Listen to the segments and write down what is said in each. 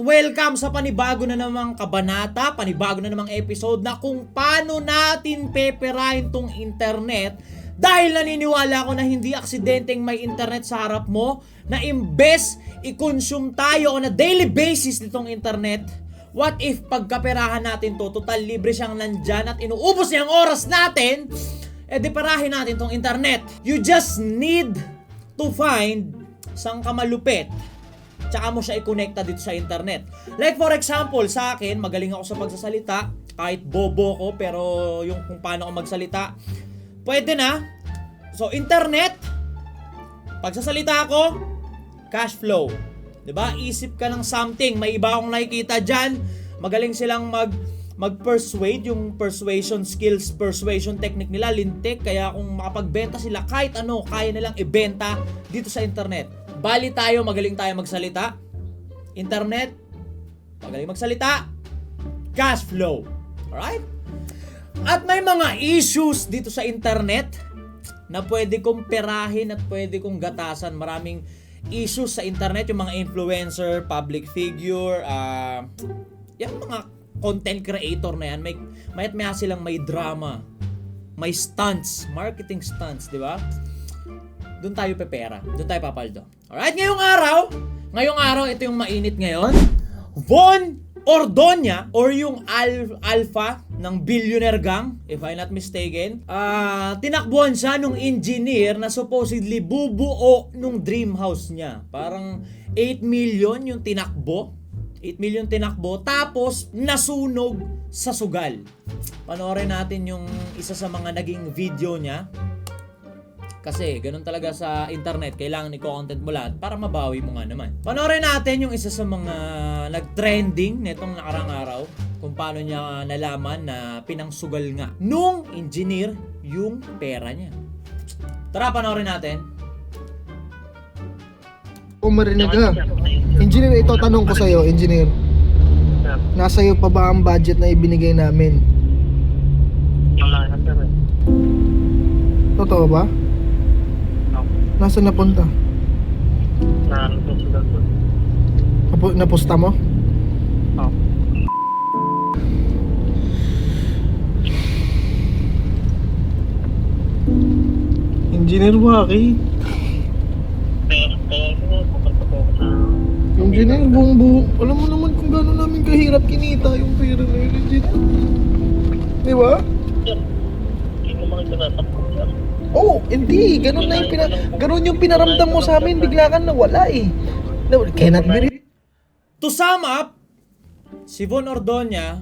welcome sa panibago na namang kabanata, panibago na namang episode na kung paano natin peperahin tong internet. Dahil naniniwala ako na hindi aksidenteng may internet sa harap mo, na imbes i-consume tayo on a daily basis nitong internet, what if pagkaperahan natin to, total libre siyang nandyan at inuubos niya ang oras natin, perahin natin tong internet. You just need to find sang kamalupit, tsaka mo siya i-connecta dito sa internet. Like for example, sa akin, magaling ako sa pagsasalita, kahit bobo ko, pero yung kung paano ako magsalita, pwede na. So, internet, pagsasalita ako, cash flow. Diba? Isip ka ng something. May iba akong nakikita dyan. Magaling silang mag-persuade, yung persuasion skills, persuasion technique nila, lintik. Kaya kung makapagbenta sila, kahit ano, kaya nilang ibenta dito sa internet. Bali tayo, magaling tayo magsalita. Internet, magaling magsalita. Cash flow. Alright? At may mga issues dito sa internet na pwede kong perahin at pwede kong gatasan. Maraming issues sa internet, yung mga influencer, public figure, yung mga content creator na yan, may silang may drama, may stunts, marketing stunts, di ba? Doon tayo pepera, doon tayo papaldo. Alright, ngayong araw, ito yung mainit ngayon. Von Ordoña, or yung alpha ng billionaire gang, if I'm not mistaken, tinakbuhan siya nung engineer na supposedly bubuo nung dream house niya. Parang 8 million yung tinakbo. 8 million tinakbo, tapos nasunog sa sugal. Panoorin natin yung isa sa mga naging video niya. Kasi ganun talaga sa internet, kailangan i-content mo lahat para mabawi mo nga naman. Panoorin natin yung isa sa mga nag-trending netong nakarang araw, kung paano niya nalaman na pinangsugal nga nung engineer yung pera niya. Tara, panoorin natin. O marinig ka. Engineer, ito tanong ko sa'yo, engineer. Nasa iyo pa ba ang budget na ibinigay namin? Wala na sir eh. Totoo ba? Nasaan napunta? Nalususugal po. Napusta mo? Oo. Engineer, bakit? Kaya pupunta po ako sa... Engineer, buong alam mo naman kung gaano namin kahirap kinita yung pera na yun, engineer. Di ba? Sir, hindi mo makita natakot sir. Oh, hindi. Ganun yung pinaramdam mo sa amin. Bigla kang nawala eh. Cannot be real. To sum up, si Von Ordoña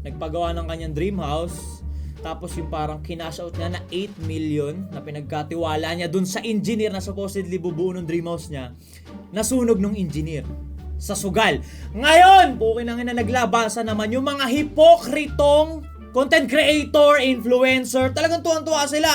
nagpagawa ng kanyang dream house, tapos yung parang kinash out niya na 8 million na pinagkatiwala niya dun sa engineer na supposedly bubuo ng dream house niya, nasunog nung engineer sa sugal. Ngayon, pukin na naglabasan naman yung mga hipokritong content creator, influencer. Talagang tuwang-tuwa sila.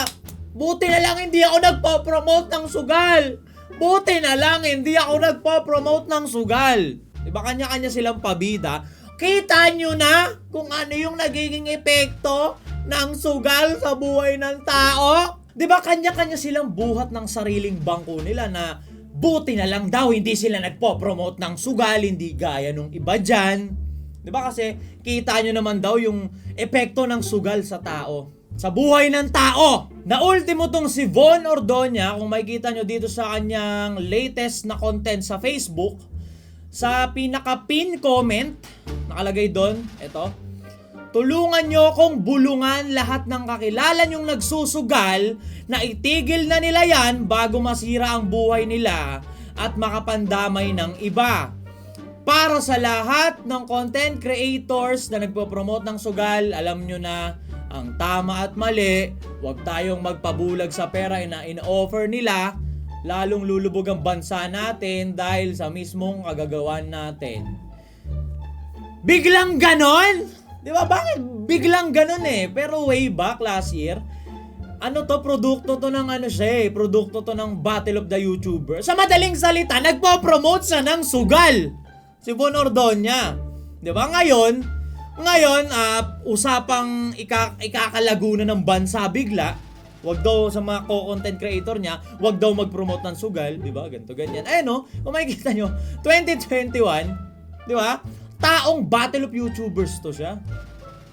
Buti na lang hindi ako nagpo-promote ng sugal. Buti na lang hindi ako nagpo-promote ng sugal. Diba kanya-kanya silang pabida? Kita nyo na kung ano yung nagiging epekto ng sugal sa buhay ng tao? Diba kanya-kanya silang buhat ng sariling bangko nila na buti na lang daw hindi sila nagpo-promote ng sugal, hindi gaya nung iba dyan. Diba kasi kita nyo naman daw yung epekto ng sugal sa tao, sa buhay ng tao. Na ultimo tong si Von Ordoña, kung makikita nyo dito sa kanyang latest na content sa Facebook, sa pinaka-pin comment, nakalagay doon, eto, tulungan nyo kong bulungan lahat ng kakilala nyong nagsusugal na itigil na nila yan bago masira ang buhay nila at makapandamay ng iba. Para sa lahat ng content creators na nagpo-promote ng sugal, alam nyo na ang tama at mali. Huwag tayong magpabulag sa pera na in-offer nila. Lalong lulubog ang bansa natin dahil sa mismong kagagawan natin. Biglang ganon? Di ba? Bakit biglang ganon eh? Pero way back last year, produkto to ng produkto to ng Battle of the YouTuber. Sa madaling salita, nagpo-promote siya ng sugal. Si Von Ordoña. Di ba? Ngayon, usapang ikakalago na ng bansa bigla. Wag daw sa mga content creator niya, wag daw mag-promote ng sugal, di ba? Ganto ganyan. Kung makikita nyo, 2021, Di ba? Taong battle of YouTubers to siya.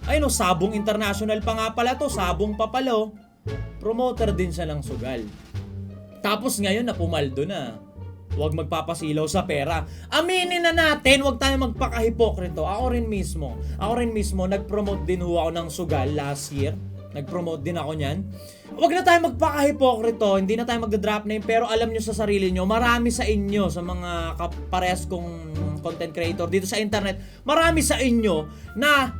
Ay no, Sabong International pa nga pala to. Sabong pa pala, oh. Promoter din siya ng sugal. Tapos ngayon napumaldo na. Huwag magpapasilaw sa pera. Aminin na natin, huwag tayo magpakahipokrito. Ako rin mismo, nag-promote din ho ako ng sugal last year. Nag-promote din ako niyan. Huwag na tayo magpakahipokrito, hindi na tayo mag-drop name, pero alam nyo sa sarili nyo, marami sa inyo, sa mga parehas kong content creator dito sa internet, marami sa inyo na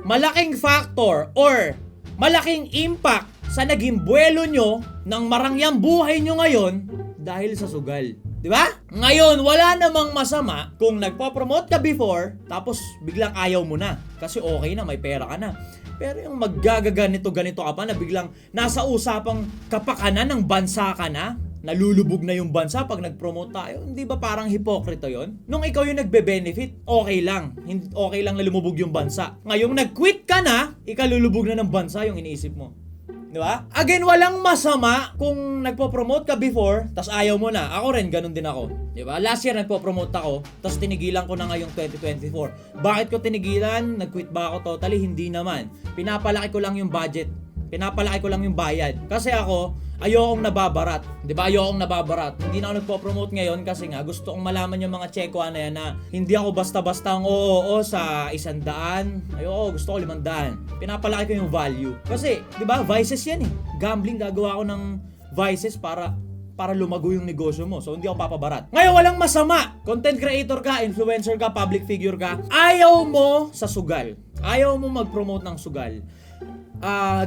malaking factor or malaking impact sa naging buwelo nyo ng marangyang buhay nyo ngayon dahil sa sugal. Di ba? Ngayon, wala namang masama kung nagpo-promote ka before, tapos biglang ayaw mo na. Kasi okay na, may pera ka na. Pero yung ganito ka pa na biglang nasa usapang kapakanan ng bansa ka na, nalulubog na yung bansa pag nag-promote tayo, hindi ba parang hipokrito yon? Nung ikaw yung nagbe-benefit, okay lang. Okay lang na lumubog yung bansa. Ngayong nag-quit ka na, ikalulubog na ng bansa yung iniisip mo. Di ba? Again, walang masama kung nagpo-promote ka before, tas ayaw mo na. Ako rin, ganun din ako. Di ba? Last year nagpo-promote ako, tas tinigilan ko na ngayong 2024. Bakit ko tinigilan? Nag-quit ba ako totally? Hindi naman. Pinapalaki ko lang yung budget. Pinapalaki ko lang yung bayad. Kasi ako, ayokong nababarat. Di ba? Ayokong nababarat. Hindi na ako nagpo-promote ngayon kasi nga gusto kong malaman yung mga checkwa na yan na hindi ako basta-basta ang oo sa 100. Ayoko, gusto ko 500. Pinapalaki ko yung value. Kasi, di ba? Vices yan eh. Gambling, gagawa ko ng vices para lumago yung negosyo mo. So, hindi ako papabarat. Ngayon, walang masama. Content creator ka, influencer ka, public figure ka. Ayaw mo sa sugal. Ayaw mo mag-promote ng sugal.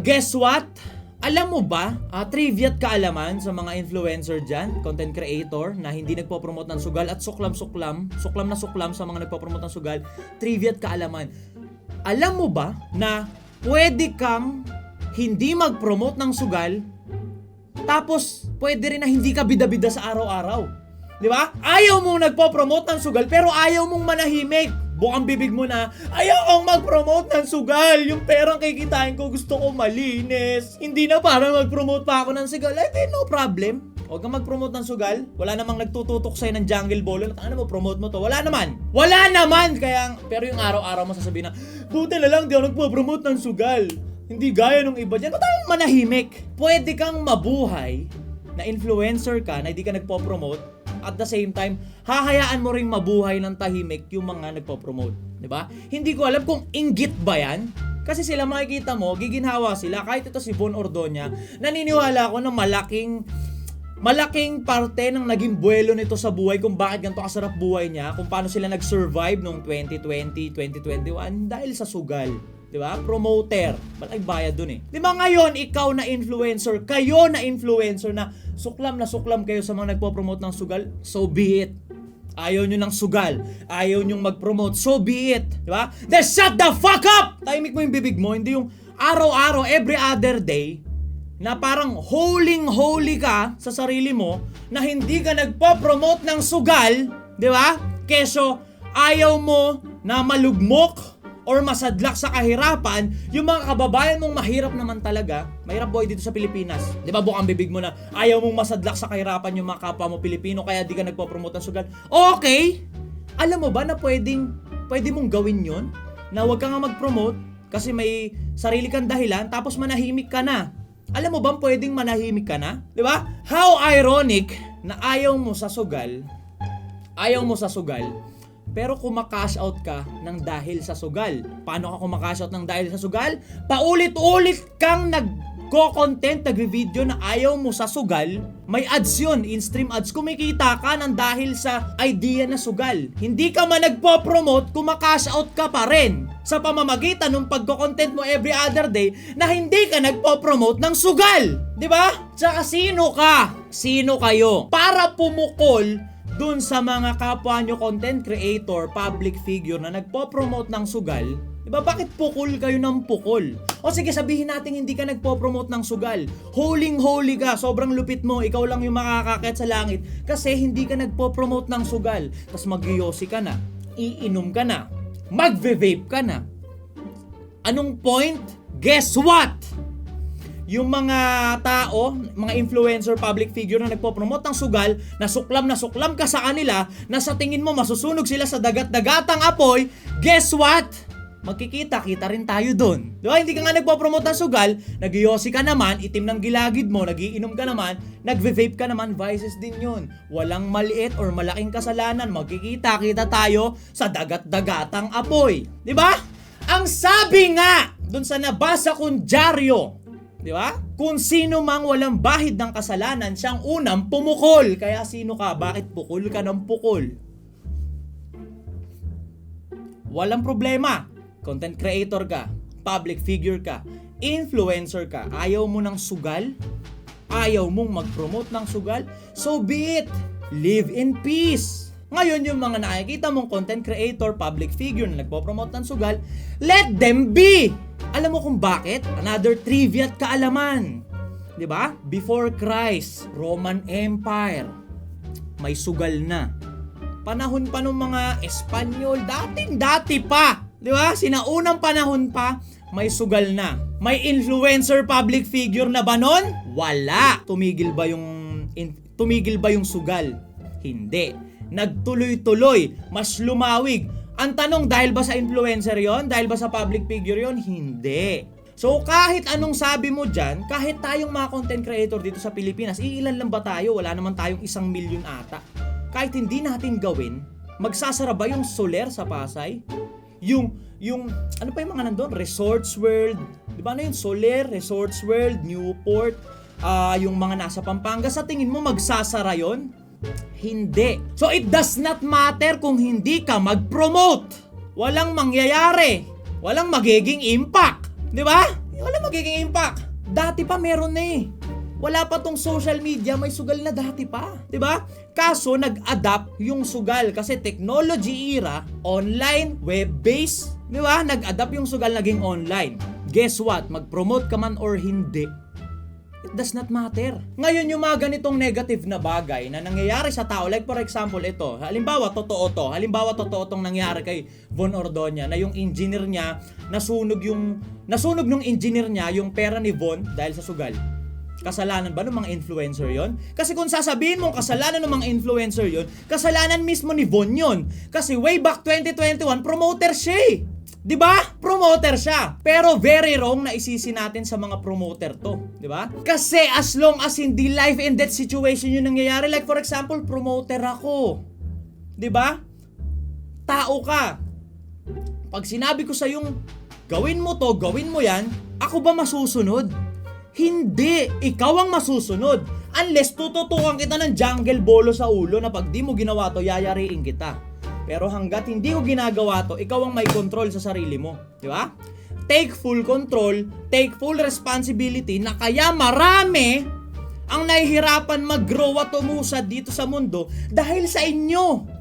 Guess what? Alam mo ba, trivia't kaalaman sa mga influencer dyan, content creator, na hindi nagpo-promote ng sugal at suklam na suklam sa mga nagpo-promote ng sugal, trivia't kaalaman. Alam mo ba na pwede kang hindi mag-promote ng sugal, tapos pwede rin na hindi ka bida-bida sa araw-araw? Di ba? Ayaw mong nagpo-promote ng sugal, pero ayaw mong manahimik. Bukang bibig mo na, ayaw kong mag-promote ng sugal. Yung perang kikitain ko, gusto ko malinis. Hindi na para mag-promote pa ako ng sugal. No problem. Huwag kang mag-promote ng sugal. Wala namang nagtututok sa'yo ng jungle ball. Ano mo, promote mo to? Wala naman. Kaya, pero yung araw-araw mo sasabihin na, buti na lang, di ako nagpo-promote ng sugal. Hindi gaya nung iba dyan. Ba't tayong manahimik? Pwede kang mabuhay na influencer ka na hindi ka nagpo-promote. At the same time, hahayaan mo ring mabuhay ng tahimik yung mga nagpo-promote, 'di ba? Hindi ko alam kung inggit ba 'yan. Kasi sila makikita mo, giginhawa sila. Kahit ito si Von Ordoña, naniniwala ako na malaking parte ng naging buwelo nito sa buhay kung bakit ganito kasarap buhay niya, kung paano sila nag-survive noong 2020, 2021 dahil sa sugal. 'Di ba? Promoter. Malaki bayad dun eh. 'Di ba ngayon, ikaw na influencer, kayo na influencer na suklam kayo sa mga nagpo-promote ng sugal, so be it. Ayaw nyo ng sugal, ayaw nyo mag-promote, so be it. 'Di ba? Then shut the fuck up! Tahimik mo yung bibig mo, hindi yung araw-araw, every other day, na parang holy ka sa sarili mo na hindi ka nagpo-promote ng sugal, 'di ba? Keso ayaw mo na malugmok or masadlak sa kahirapan yung mga kababayan mong mahirap naman talaga. Mahirap boy dito sa Pilipinas. Di ba bukang bibig mo na ayaw mong masadlak sa kahirapan yung mga kapwa mo Pilipino kaya di ka nagpo-promote ng sugal. Okay! Alam mo ba na pwede mong gawin yon? Na huwag ka nga mag-promote kasi may sarili kang dahilan tapos manahimik ka na. Alam mo ba pwedeng manahimik ka na? Di ba? How ironic na ayaw mo sa sugal, pero kumakash out ka ng dahil sa sugal. Paano ka kumakash out ng dahil sa sugal? Paulit-ulit kang nagko-content, nagvi-video na ayaw mo sa sugal. May ads yun, in-stream ads. Kumikita ka ng dahil sa idea na sugal. Hindi ka man nagpo-promote, kumakash out ka pa rin sa pamamagitan ng pagko-content mo every other day na hindi ka nagpo-promote ng sugal. Diba? Tsaka sino ka? Sino kayo? Para pumukol dun sa mga kapwa nyo content creator, public figure na nagpo-promote ng sugal, diba bakit pukol kayo ng pukol? O sige, sabihin natin hindi ka nagpo-promote ng sugal. Holy ka, sobrang lupit mo, ikaw lang yung makakakit sa langit kasi hindi ka nagpo-promote ng sugal. Tapos mag-yosi ka na, iinom ka na, magve-vape ka na. Anong point? Guess what? yung mga tao, mga influencer, public figure na nagpo-promote ng sugal, na suklam ka sa kanila, na sa tingin mo masusunog sila sa dagat-dagatang apoy, guess what? Magkikita-kita rin tayo doon. Diba? Hindi ka nga nagpo-promote ng sugal, nag-yosi ka naman, itim ng gilagid mo, nagiinom ka naman, nagve-vape ka naman, vices din yun. Walang maliit or malaking kasalanan, magkikita-kita tayo sa dagat-dagatang apoy. Diba? Ang sabi nga, doon sa nabasa kong dyaryo, diba? Kung sino mang walang bahid ng kasalanan, siyang unang pumukol. Kaya sino ka? Bakit pukol ka ng pukol? Walang problema. Content creator ka, public figure ka, influencer ka, ayaw mo ng sugal, ayaw mong mag-promote ng sugal, so be it. Live in peace. Ngayon, yung mga nakikita mong content creator, public figure na nagpo-promote ng sugal, let them be. Alam mo kung bakit? Another trivia at kaalaman. 'Di ba? Before Christ, Roman Empire, may sugal na. Panahon pa ng mga Espanyol, dating-dati pa. Di ba? Sinaunang panahon pa, may sugal na. May influencer public figure na ba nun? Wala. Tumigil ba yung sugal? Hindi. Nagtuloy-tuloy, mas lumawig. Ang tanong, dahil ba sa influencer yon? Dahil ba sa public figure yon? Hindi. So kahit anong sabi mo dyan, kahit tayong mga content creator dito sa Pilipinas, iilan lang ba tayo? Wala naman tayong 1 milyon ata. Kahit hindi natin gawin, magsasara ba yung Soler sa Pasay? Yung ano pa yung mga nandun? Resorts World, di ba na yung Soler, Resorts World, Newport, yung mga nasa Pampanga, sa tingin mo magsasara yon? Hindi. So it does not matter kung hindi ka mag-promote. Walang mangyayari. Walang magiging impact. Di ba? Walang magiging impact. Dati pa meron na eh. Wala pa tong social media, may sugal na dati pa. 'Di ba? Kaso nag-adapt yung sugal kasi technology era, online, web-based, 'di ba? Nag-adapt yung sugal, naging online. Guess what? Mag-promote ka man or hindi, it does not matter. Ngayon, yung mga ganitong negative na bagay na nangyayari sa tao, like for example ito, halimbawa totoo tong nangyari kay Von Ordoña, na yung engineer niya, nasunog nung engineer niya yung pera ni Von dahil sa sugal. Kasalanan ba ng mga influencer yon? Kasi kung sasabihin mong kasalanan ng mga influencer yon, kasalanan mismo ni Von yon. Kasi way back 2021, promoter siya eh. 'Di ba? Promoter siya. Pero very wrong na isisi natin sa mga promoter 'to, 'di ba? Kasi as long as hindi life and death situation yung nangyayari, like for example, promoter ako. 'Di ba? Tao ka. Pag sinabi ko sa yung gawin mo 'to, gawin mo 'yan, ako ba masusunod? Hindi, ikaw ang masusunod. Unless tututukan kita ng jungle bolo sa ulo na pag di mo ginawa to, yayariin kita. Pero hanggat hindi ko ginagawa to, ikaw ang may control sa sarili mo. Di ba? Take full control, take full responsibility, na kaya marami ang nahihirapan mag-grow at umusad dito sa mundo dahil sa inyo.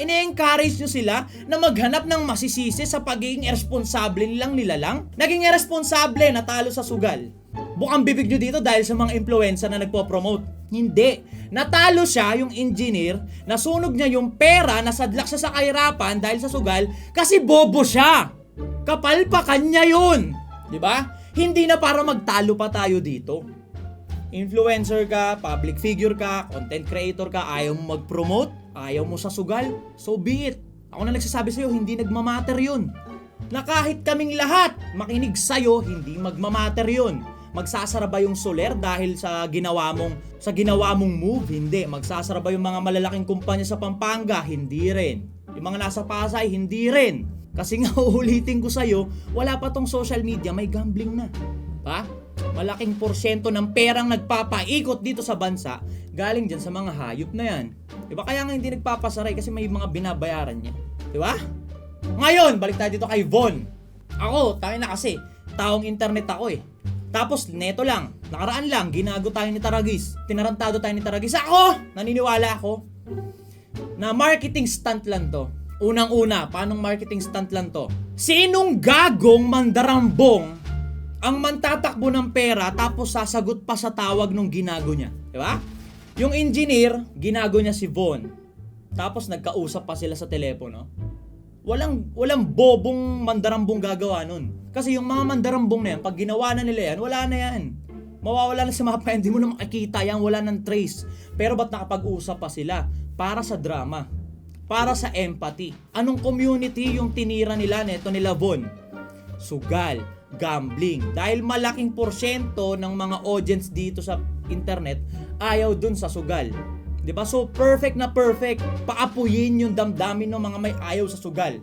Ine-encourage nyo sila na maghanap ng masisisi sa pagiging irresponsable nilang nilalang. Naging irresponsable, natalo sa sugal. Bukang bibig nyo dito dahil sa mga influencer na nagpo-promote. Hindi. Natalo siya, yung engineer, nasunog niya yung pera, nasadlak siya sa kahirapan dahil sa sugal kasi bobo siya. Kapalpakan niya yun. Diba? Hindi na para magtalo pa tayo dito. Influencer ka, public figure ka, content creator ka, ayaw mo mag-promote, ayaw mo sa sugal, so be it. Ako na nagsasabi sa'yo, hindi nagmamatter yun. Na kahit kaming lahat makinig sa'yo, hindi magmamatter yun. Magsasara ba yung Soler dahil sa ginawa mong move? Hindi. Magsasara ba yung mga malalaking kumpanya sa Pampanga? Hindi rin. Yung mga nasa Pasay? Hindi rin. Kasi nga uulitin ko sa'yo, wala pa tong social media, may gambling na. Pa? Malaking porsyento ng perang nagpapaikot dito sa bansa galing dyan sa mga hayop na yan. Diba? Kaya nga hindi nagpapasaray kasi may mga binabayaran niya. Diba? Ngayon, balik tayo dito kay Von. Ako, tayo na kasi, taong internet ako eh. Tapos, neto lang, nakaraan lang, ginago tayo ni Taragis. Tinarantado tayo ni Taragis. Ako, naniniwala ako na marketing stunt lang to. Unang-una, paanong marketing stunt lang to? Sinong gagong mandarambong ang mantatakbo ng pera tapos sasagot pa sa tawag nung ginago niya? Diba? Yung engineer, ginago niya si Von. Tapos nagkausap pa sila sa telepono. Walang bobong mandarambong gagawa nun. Kasi yung mga mandarambong na yan, pag ginawa na nila yan, wala na yan. Mawawala na sa mapa, hindi mo na makikita yan, wala ng trace. Pero ba't nakapag-usap pa sila? Para sa drama. Para sa empathy. Anong community yung tinira nila neto nila Von? Sugal, gambling. Dahil malaking porsyento ng mga audience dito sa internet ayaw dun sa sugal. 'Di ba? So perfect na perfect. Paapuyin yung damdamin ng mga may ayaw sa sugal.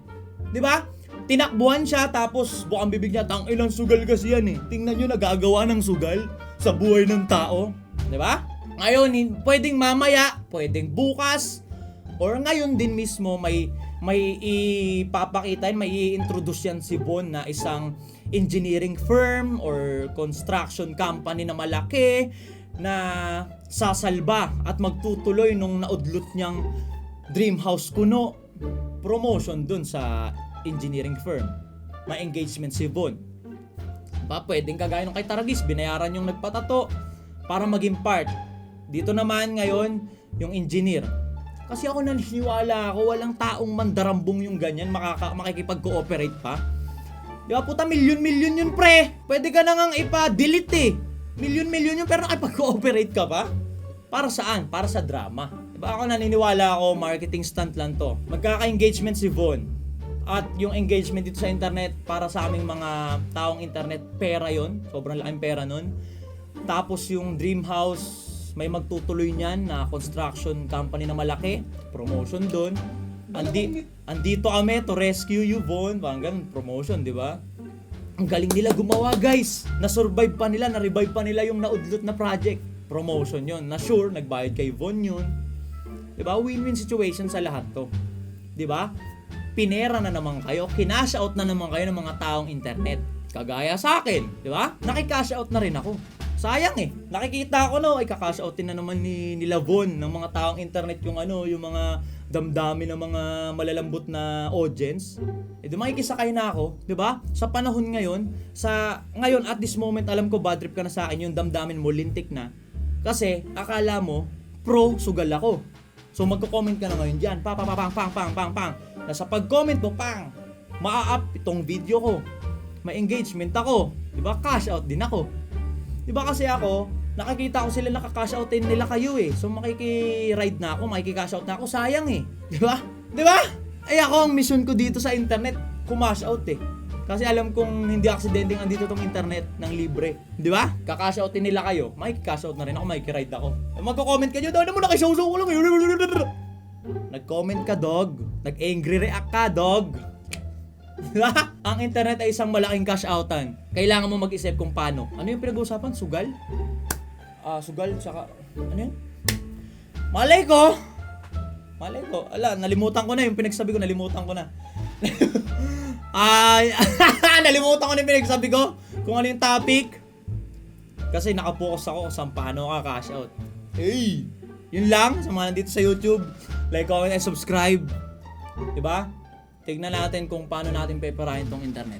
'Di ba? Tinakbuhan siya tapos bukang bibig niya, tang ilang sugal kasi yan eh. Tingnan nyo nagagawa ng sugal sa buhay ng tao. 'Di ba? Ngayon, pwedeng mamaya, pwedeng bukas, or ngayon din mismo may ipapakita, may i-introduce yan si Von na isang engineering firm or construction company na malaki na sasalba at magtutuloy nung naudlot niyang dream house kuno. Promotion dun sa engineering firm. May engagement si Von. Ba, pwedeng kagaya nung kay Taragis, binayaran yung nagpatato para maging part. Dito naman ngayon, yung engineer. Kasi ako naniniwala ako, walang taong mandarambong yung ganyan, makikipag-cooperate pa. Di ba, puta, milyon-milyon yun, pre. Pwede ka na ngang ipa-delete eh. Milyon-milyon yun, pero nakipag-cooperate ka pa? Para saan? Para sa drama. Di ba, ako naniniwala ako, marketing stunt lang to. Magkaka-engagement si Von. At yung engagement dito sa internet, para sa aming mga taong internet, pera yon. Sobrang laking pera nun. Tapos yung dream house, may magtutuloy niyan na construction company na malaki, promotion doon. Andito kami to rescue you, Von. Parang ganun, promotion, di ba? Ang galing nila gumawa, guys. Na-survive pa nila, na-revive pa nila yung naudlot na project. Promotion yon. Na sure, nagbayad kay Von yun. Di ba? Win-win situation sa lahat to. Di ba? Pinera na naman kayo, kinash out na naman kayo ng mga taong internet. Kagaya sa akin, di ba? Nakikash out na rin ako. Sayang eh. Nakikita ko no, ay kakash outin na naman nila Von ng mga taong internet yung yung mga damdami ng mga malalambot na audience. Eh di makikisakay na ako, 'di ba? Sa panahon ngayon, ngayon at this moment alam ko bad trip ka na sa akin, yung damdamin mo lintik na. Kasi akala mo pro sugal ako. So magko-comment ka na ngayon diyan, pang. Nasa pag-comment mo, pang, maa-up itong video ko. May engagement ako, 'di ba? Cash out din ako. Diba kasi ako, nakikita ko sila nakaka-cash outin nila kayo eh. So makiki-ride na ako, makiki-cash out na ako, sayang eh. Diba? Diba? Ay ako, ang mission ko dito sa internet, kumash out eh. Kasi alam kong hindi aksidenteng andito tong internet ng libre. Diba? Kaka-cash outin nila kayo, makiki-cash out na rin ako, makiki-ride ako. Magko-comment ka nyo, ano mo nakisawsaw ko lang eh. Nag-comment ka, dog. Nag-angry react ka, dog. Ang internet ay isang malaking cash outan. Kailangan mo mag-isip kung paano. Ano yung pinag-uusapan? Sugal? Sugal tsaka ano yun? Malay ko. Ala, nalimutan ko na yung pinagsabi ko, nalimutan ko na. Nalimutan ko na yung pinagsabi ko. Kung ano yung topic. Kasi nakapokus ako kung paano ka cash out. Hey! Yun lang, sa mga nandito sa YouTube. Like, comment, and subscribe. Diba? Tignan natin kung paano natin peperahin tong internet.